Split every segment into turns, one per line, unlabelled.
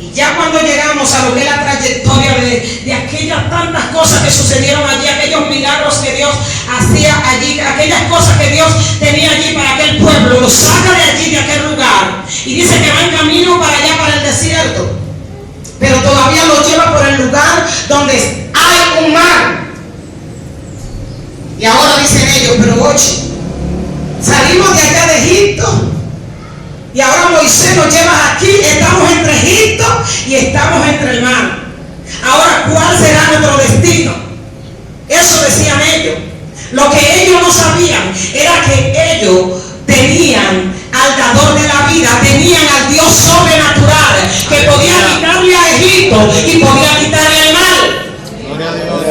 Y ya cuando llegamos a lo que es la trayectoria de aquellas tantas cosas que sucedieron allí, aquellos milagros que Dios hacía allí, aquellas cosas que Dios tenía allí para aquel pueblo, lo saca de allí, de aquel lugar, y dice que va en camino para allá, para el desierto, pero todavía lo lleva por el lugar donde hay un mar. Y ahora dicen ellos, pero oye, salimos de allá de Egipto y ahora Moisés nos lleva aquí, estamos entre Egipto y estamos entre el mar. Ahora, ¿cuál será nuestro destino? Eso decían ellos. Lo que ellos no sabían era que ellos tenían al dador de la vida, tenían al Dios sobrenatural que podía quitarle a Egipto y podía quitarle el mal.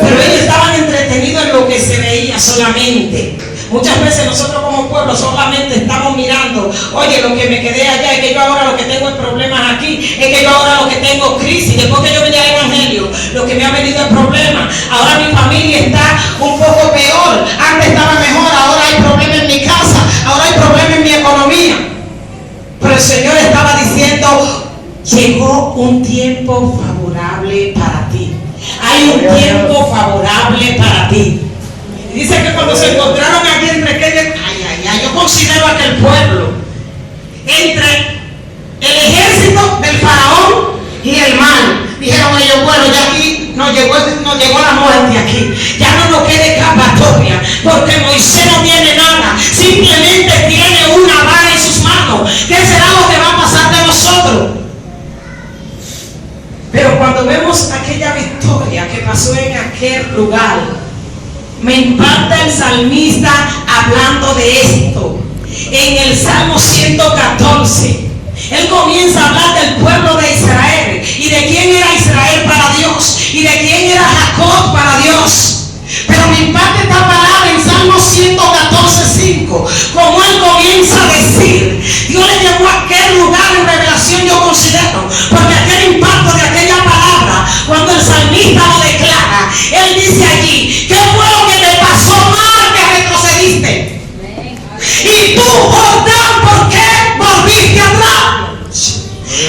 Pero ellos estaban entretenidos en lo que se veía solamente. Muchas veces nosotros como pueblo solamente estamos mirando, oye, lo que me quedé allá, es que yo ahora lo que tengo es problemas aquí, es que yo ahora lo que tengo crisis, después que yo vine al evangelio, lo que me ha venido es problema. Ahora mi familia está un poco peor, antes estaba mejor, ahora hay problemas en mi casa, ahora hay problemas en mi economía. Pero el Señor estaba diciendo, llegó un tiempo favorable para ti. Hay un tiempo favorable para ti. Dice que cuando se encontraron aquí entre aquellos, yo considero aquel pueblo, entre el ejército del faraón y el mar, dijeron ellos, bueno, ya aquí nos llegó la muerte aquí, ya no nos queda escapatoria, porque Moisés no tiene nada, simplemente tiene una vara en sus manos. ¿Qué será lo que va a pasar de nosotros? Pero cuando vemos aquella victoria que pasó en aquel lugar, me impacta el salmista hablando de esto. En el Salmo 114, él comienza a hablar del pueblo de Israel y de quién era Israel para Dios y de quién era Jacob para Dios. Pero me impacta esta palabra en Salmo 114:5, como él comienza a decir, Dios le llevó a aquel lugar en revelación, yo considero, porque aquel impacto de aquella palabra, cuando el salmista lo declara, él dice allí, ¿qué fue lo que te pasó mal que retrocediste? Y tú, Jordán, ¿por qué volviste atrás?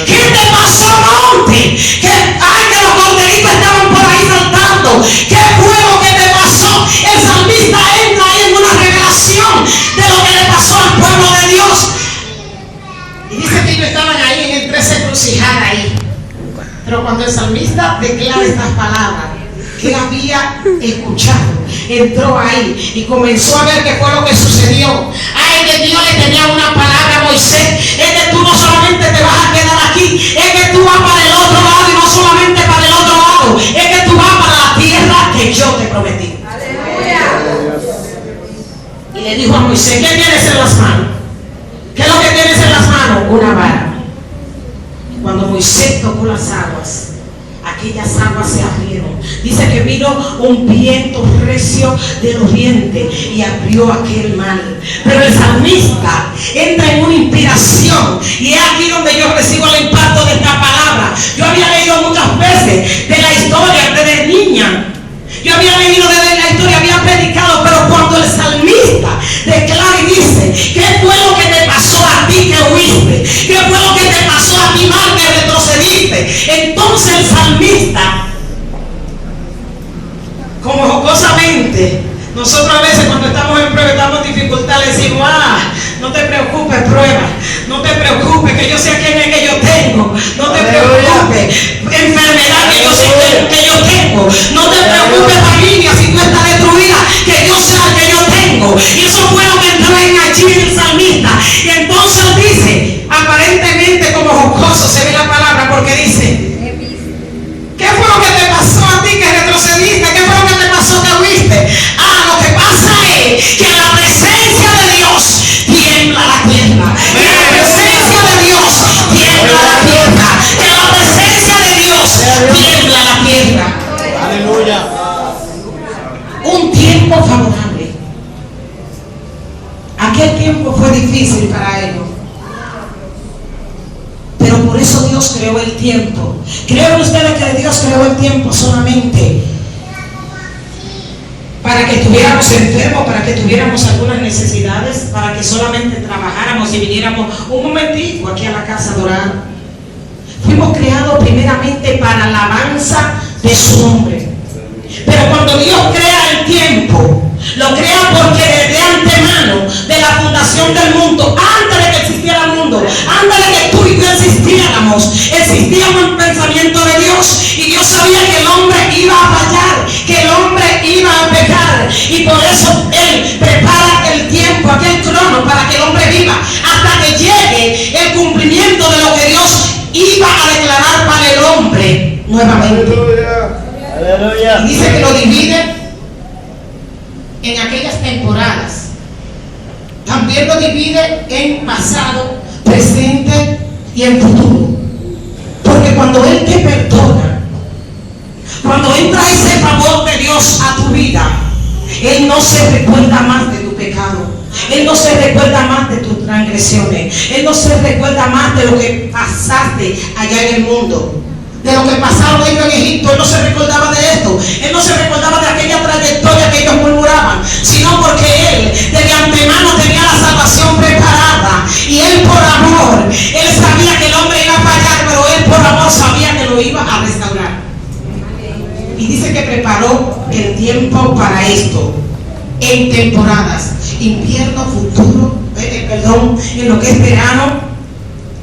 ¿Qué te pasó, monte? Que los corderitos estaban por ahí saltando. ¿Qué fue lo que te pasó? El salmista entra ahí en una revelación de lo que le pasó al pueblo de Dios. Y dice que ellos estaban ahí entre esa encrucijada ahí. Pero cuando el salmista declara estas palabras que él había escuchado, entró ahí y comenzó a ver qué fue lo que sucedió. Ay, que Dios le tenía una palabra a Moisés, es que tú no solamente te vas a quedar aquí, es que tú vas para el otro lado, y no solamente para el otro lado, es que tú vas para la tierra que yo te prometí. ¡Aleluya! Y le dijo a Moisés, ¿qué tienes en las manos? ¿Qué es lo que tienes en las manos? Una vara. Cuando Moisés tocó las aguas, aquellas aguas se abrieron. Dice que vino un viento recio del oriente y abrió aquel mar. Pero el salmista entra en una inspiración, y es aquí donde yo recibo el impacto de esta palabra. Yo había leído muchas veces de la historia desde niña. Yo había leído desde la historia, había predicado, pero cuando el salmista declara y dice, ¿qué fue lo que te pasó a ti que huiste? ¿Qué fue lo que te pasó a ti mal que retrocediste? Entonces el salmista, como jocosamente, nosotros a veces cuando estamos en prueba, estamos en dificultad, le decimos, no te preocupes, prueba, no te preocupes, que yo sé quién es que yo tengo, no te preocupes, enfermedad que yo sé que yo tengo, no te preocupes, familia, si tú estás destruida, que yo sé al que yo tengo. Y eso fue lo que entró en allí en el salmista. Y entonces dice, aparentemente como jocoso se ve la palabra, porque dice, ¿qué fue lo que te pasó a ti que retrocediste? ¿Qué fue lo que te pasó que huiste? Lo que pasa es que la presencia de Dios tiembla la tierra. Que la presencia de Dios tiembla la tierra. Que la presencia de Dios tiembla la tierra.
Aleluya.
Un tiempo favorable. Aquel tiempo fue difícil para ellos, pero por eso Dios creó el tiempo. ¿Creen ustedes que Dios creó el tiempo solamente para que estuviéramos enfermos, para que tuviéramos algunas necesidades, para que solamente trabajáramos y viniéramos un momentito aquí a la casa a adorar? Fuimos creados primero solamente para alabanza de su nombre. Pero cuando Dios crea el tiempo, lo crea porque desde antemano, de la fundación del mundo, antes de que existiera el mundo, antes de que tú y yo existiéramos, existía un pensamiento de Dios, y Dios sabía que el hombre iba a fallar, que el hombre iba a pecar, y por eso Él prepara el tiempo, aquel crono, para que el hombre viva, hasta que llegue el cumplimiento de lo que Dios iba a declarar para el hombre nuevamente.
Aleluya.
Y dice que lo divide en aquellas temporadas. También lo divide en pasado, presente y en futuro. Porque cuando Él te perdona, cuando entra ese favor de Dios a tu vida, Él no se recuerda más de tu pecado. Él no se recuerda más de tus transgresiones. Él no se recuerda más de lo que pasaste allá en el mundo, de lo que pasaron ellos en Egipto. Él no se recordaba de esto. Él no se recordaba de aquella trayectoria que ellos murmuraban, sino porque Él desde antemano tenía la salvación preparada. Y Él por amor, Él sabía que el hombre iba a fallar, pero Él por amor sabía que lo iba a restaurar. Y dice que preparó el tiempo para esto, en temporadas, invierno, futuro, en lo que es verano,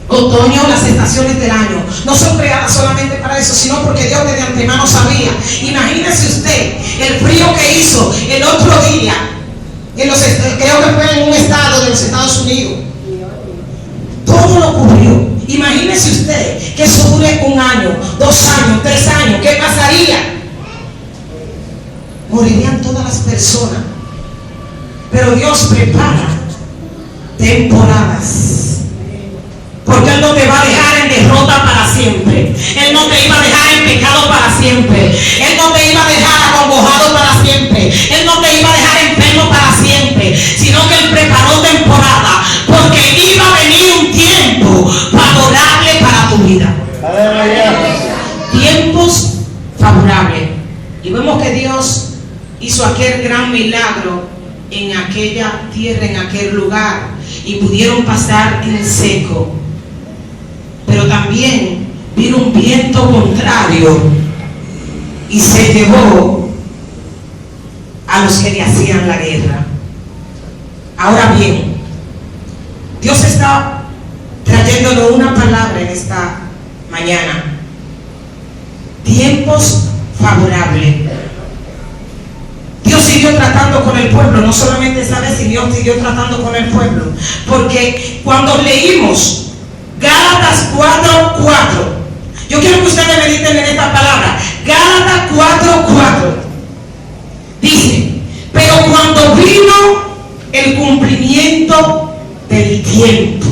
otoño, las estaciones del año. No son creadas solamente para eso, sino porque Dios desde antemano sabía. Imagínese usted el frío que hizo el otro día, creo que fue en un estado de los Estados Unidos. Todo lo cubrió. Imagínese usted que eso dure 1 año, 2 años, 3 años. ¿Qué pasaría? Morirían todas las personas. Pero Dios prepara temporadas, porque Él no te va a dejar en derrota para siempre. Él no te iba a dejar en pecado para siempre. Él no te iba a dejar acongojado para siempre. Él no te iba a dejar enfermo para siempre, sino que Él preparó temporada, porque iba a venir un tiempo favorable para tu vida. Tiempos favorables. Y vemos que Dios hizo aquel gran milagro en aquella tierra, en aquel lugar, y pudieron pasar en seco. Pero también vino un viento contrario y se llevó a los que le hacían la guerra. Ahora bien, Dios está trayéndonos una palabra en esta mañana. Tiempos favorables. Dios siguió tratando con el pueblo, no solamente esta vez, sino Dios siguió tratando con el pueblo. Porque cuando leímos Gálatas 4:4, yo quiero que ustedes mediten en esta palabra. Gálatas 4:4 dice: pero cuando vino el cumplimiento del tiempo.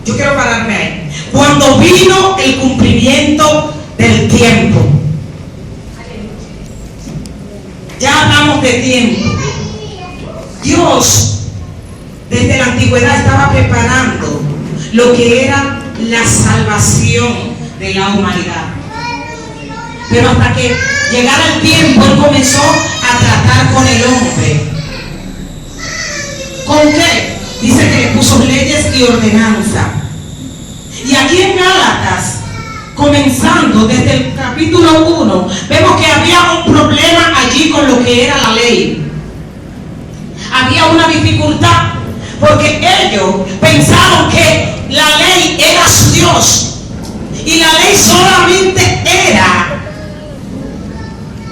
Yo quiero pararme ahí. Cuando vino el cumplimiento del tiempo. Ya hablamos de tiempo. Dios desde la antigüedad estaba preparando lo que era la salvación de la humanidad. Pero hasta que llegara el tiempo, Él comenzó a tratar con el hombre. ¿Con qué? Dice que le puso leyes y ordenanza. Y aquí en Gálatas, comenzando desde el capítulo 1, vemos que había un problema allí con lo que era la ley. Había una dificultad, porque ellos pensaron que la ley era su Dios, y la ley solamente era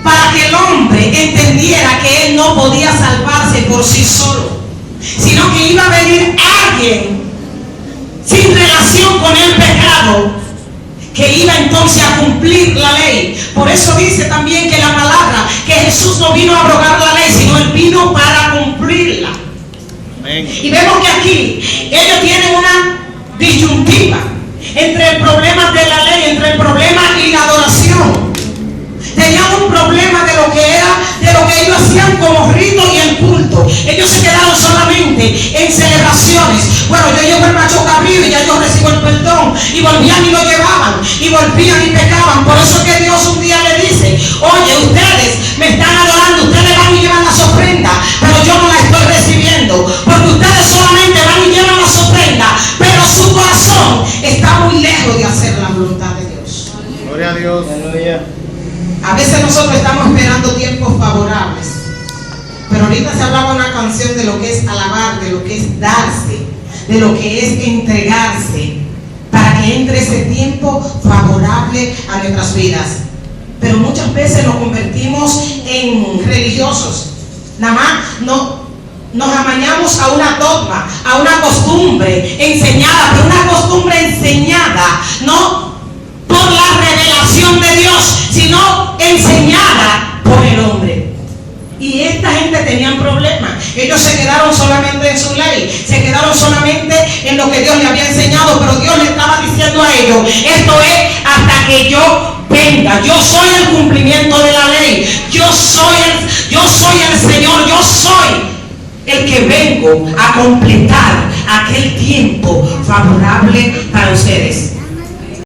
para que el hombre entendiera que él no podía salvarse por sí solo, sino que iba a venir alguien sin relación con el pecado, que iba entonces a cumplir la ley. Por eso dice también que la palabra, que Jesús no vino a abrogar la ley, sino Él vino para cumplirla. Amén. Y vemos que aquí ellos tienen una disyuntiva entre el problema de la ley, entre el problema y la adoración. Tenían un problema de lo que era, de lo que ellos hacían como rito y el culto. Ellos se quedaron solamente en celebraciones. Bueno, yo llevo el macho cabrío y ya yo recibo el perdón. Y volvían y lo llevaban, y volvían y pecaban. Por eso es que Dios un día le dice: oye, ustedes me están adorando, ustedes van y llevan las ofrendas, pero yo no las estoy recibiendo, porque ustedes solamente van y llevan las ofrendas, pero su corazón está muy lejos de hacer la voluntad de Dios.
Gloria a Dios. Dios.
A veces nosotros estamos esperando tiempos favorables. Pero ahorita se hablaba una canción de lo que es alabar, de lo que es darse, de lo que es entregarse, para que entre ese tiempo favorable a nuestras vidas. Pero muchas veces nos convertimos en religiosos. Nada más nos amañamos a una dogma, a una costumbre enseñada, pero una costumbre enseñada, no por la revelación de Dios, sino enseñada por el hombre. Y esta gente tenían problemas. Ellos se quedaron solamente en su ley, se quedaron solamente en lo que Dios les había enseñado, pero Dios le estaba diciendo a ellos, esto es hasta que yo venga. Yo soy el cumplimiento de la ley. Yo soy el Señor. Yo soy el que vengo a completar aquel tiempo favorable para ustedes.